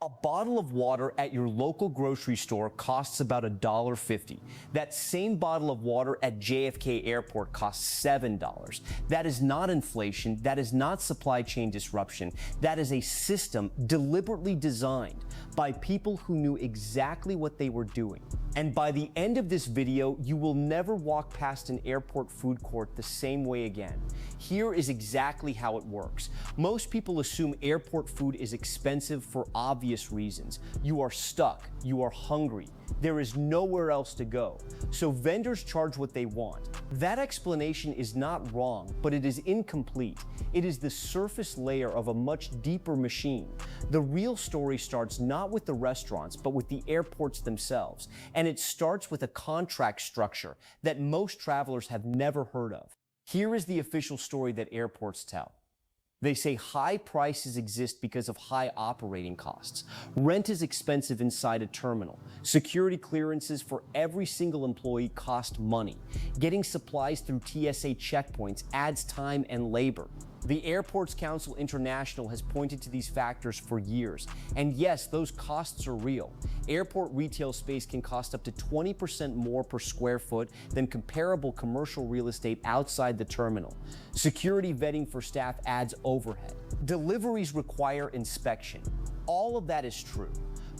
A bottle of water at your local grocery store costs about $1.50. That same bottle of water at JFK Airport costs $7. That is not inflation. That is not supply chain disruption. That is a system deliberately designed by people who knew exactly what they were doing. And by the end of this video, you will never walk past an airport food court the same way again. Here is exactly how it works. Most people assume airport food is expensive for obvious reasons. You are stuck, you are hungry, there is nowhere else to go. So vendors charge what they want. That explanation is not wrong, but it is incomplete. It is the surface layer of a much deeper machine. The real story starts not with the restaurants, but with the airports themselves. And it starts with a contract structure that most travelers have never heard of. Here is the official story that airports tell. They say high prices exist because of high operating costs. Rent is expensive inside a terminal. Security clearances for every single employee cost money. Getting supplies through TSA checkpoints adds time and labor. The Airports Council International has pointed to these factors for years. And yes, those costs are real. Airport retail space can cost up to 20% more per square foot than comparable commercial real estate outside the terminal. Security vetting for staff adds overhead. Deliveries require inspection. All of that is true.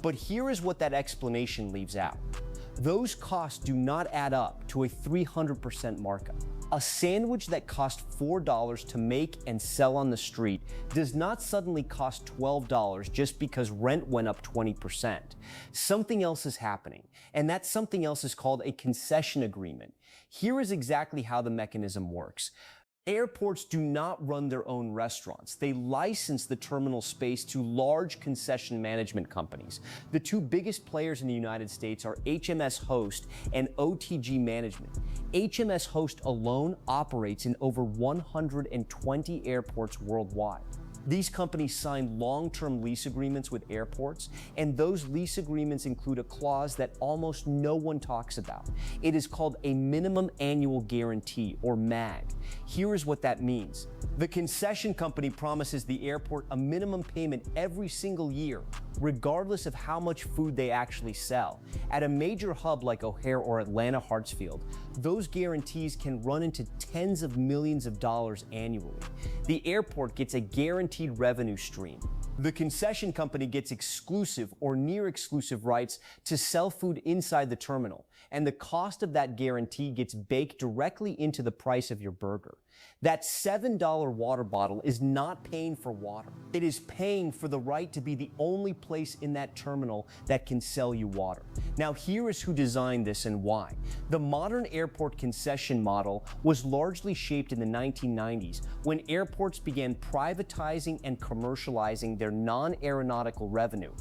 But here is what that explanation leaves out. Those costs do not add up to a 300% markup. A sandwich that cost $4 to make and sell on the street does not suddenly cost $12 just because rent went up 20%. Something else is happening, and that something else is called a concession agreement. Here is exactly how the mechanism works. Airports do not run their own restaurants. They license the terminal space to large concession management companies. The two biggest players in the United States are HMS Host and OTG Management. HMS Host alone operates in over 120 airports worldwide. These companies sign long-term lease agreements with airports, and those lease agreements include a clause that almost no one talks about. It is called a minimum annual guarantee, or MAG. Here is what that means. The concession company promises the airport a minimum payment every single year, regardless of how much food they actually sell. At a major hub like O'Hare or Atlanta Hartsfield, those guarantees can run into tens of millions of dollars annually. The airport gets a guaranteed revenue stream. The concession company gets exclusive or near exclusive rights to sell food inside the terminal, and the cost of that guarantee gets baked directly into the price of your burger. That $7 water bottle is not paying for water. It is paying for the right to be the only place in that terminal that can sell you water. Now, here is who designed this and why. The modern airport concession model was largely shaped in the 1990s when airports began privatizing and commercializing their non-aeronautical revenue.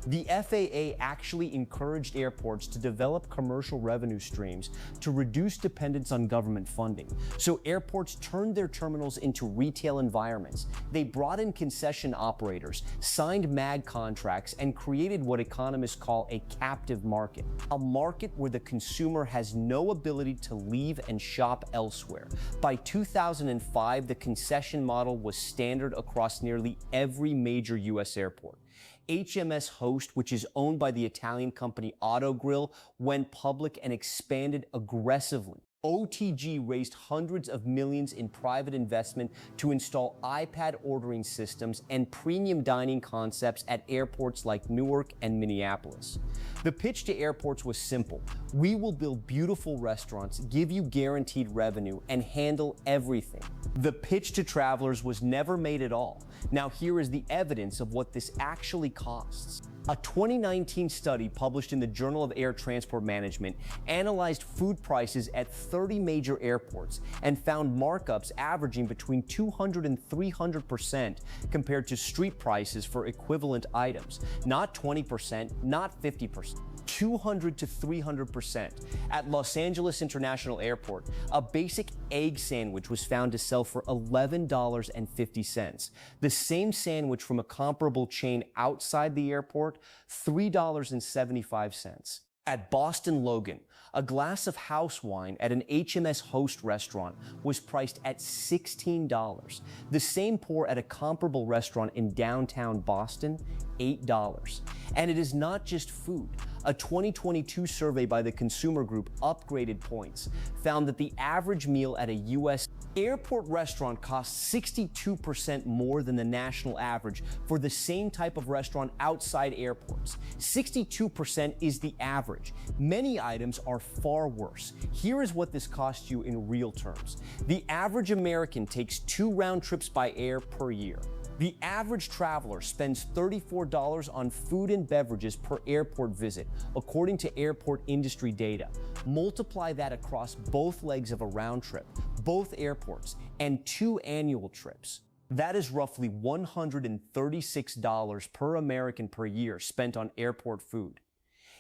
The FAA actually encouraged airports to develop commercial revenue streams to reduce dependence on government funding. So airports turned their terminals into retail environments. They brought in concession operators, signed MAG contracts, and created what economists call a captive market. A market where the consumer has no ability to leave and shop elsewhere. By 2005, the concession model was standard across nearly every major U.S. airport. HMS Host, which is owned by the Italian company Autogrill, went public and expanded aggressively. OTG raised hundreds of millions in private investment to install iPad ordering systems and premium dining concepts at airports like Newark and Minneapolis. The pitch to airports was simple. We will build beautiful restaurants, give you guaranteed revenue, and handle everything. The pitch to travelers was never made at all. Now here is the evidence of what this actually costs. A 2019 study published in the Journal of Air Transport Management analyzed food prices at 30 major airports and found markups averaging between 200 and 300% compared to street prices for equivalent items. Not 20%, not 50%. 200 to 300%. At Los Angeles International Airport, a basic egg sandwich was found to sell for $11.50. The same sandwich from a comparable chain outside the airport, $3.75. At Boston Logan, a glass of house wine at an HMS Host restaurant was priced at $16. The same pour at a comparable restaurant in downtown Boston, $8. And it is not just food. A 2022 survey by the consumer group Upgraded Points found that the average meal at a U.S. airport restaurant costs 62% more than the national average for the same type of restaurant outside airports. 62% is the average. Many items are far worse. Here is what this costs you in real terms. The average American takes 2 round trips by air per year. The average traveler spends $34 on food and beverages per airport visit, according to airport industry data. Multiply that across both legs of a round trip, both airports, and 2 annual trips. That is roughly $136 per American per year spent on airport food.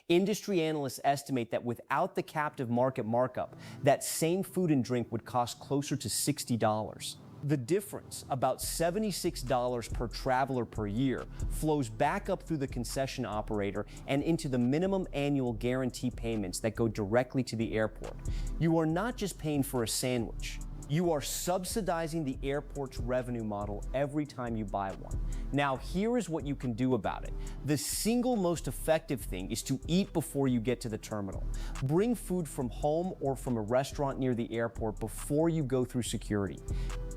Industry analysts estimate that without the captive market markup, that same food and drink would cost closer to $60. The difference, about $76 per traveler per year, flows back up through the concession operator and into the minimum annual guarantee payments that go directly to the airport. You are not just paying for a sandwich. You are subsidizing the airport's revenue model every time you buy one. Now, here is what you can do about it. The single most effective thing is to eat before you get to the terminal. Bring food from home or from a restaurant near the airport before you go through security.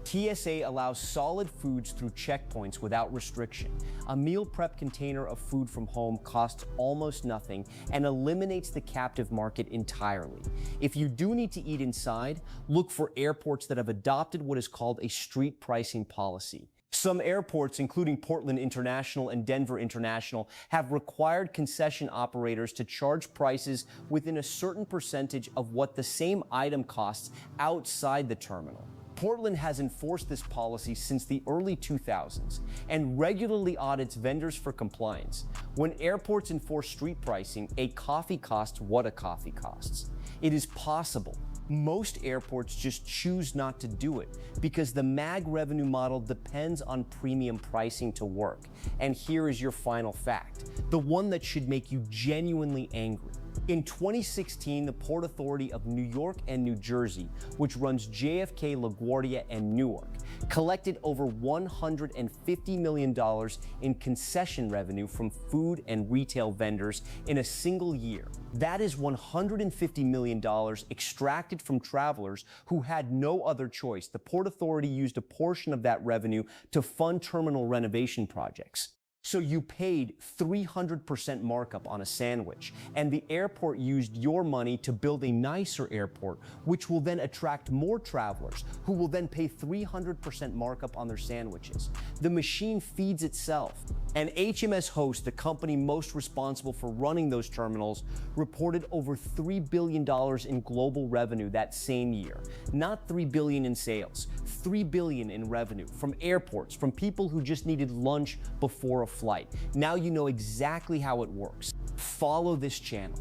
TSA allows solid foods through checkpoints without restriction. A meal prep container of food from home costs almost nothing and eliminates the captive market entirely. If you do need to eat inside, look for airports that have adopted what is called a street pricing policy. Some airports, including Portland International and Denver International, have required concession operators to charge prices within a certain percentage of what the same item costs outside the terminal. Portland has enforced this policy since the early 2000s and regularly audits vendors for compliance. When airports enforce street pricing, a coffee costs what a coffee costs. It is possible. Most airports just choose not to do it because the MAG revenue model depends on premium pricing to work. And here is your final fact, the one that should make you genuinely angry. In 2016, the Port Authority of New York and New Jersey, which runs JFK, LaGuardia, and Newark, collected over $150 million in concession revenue from food and retail vendors in a single year. That is $150 million extracted from travelers who had no other choice. The Port Authority used a portion of that revenue to fund terminal renovation projects. So you paid 300% markup on a sandwich, and the airport used your money to build a nicer airport, which will then attract more travelers, who will then pay 300% markup on their sandwiches. The machine feeds itself. And HMS Host, the company most responsible for running those terminals, reported over $3 billion in global revenue that same year. Not $3 billion in sales, $3 billion in revenue from airports, from people who just needed lunch before a flight. Now you know exactly how it works. Follow this channel.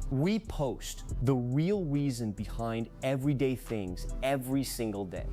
We post the real reason behind everyday things every single day.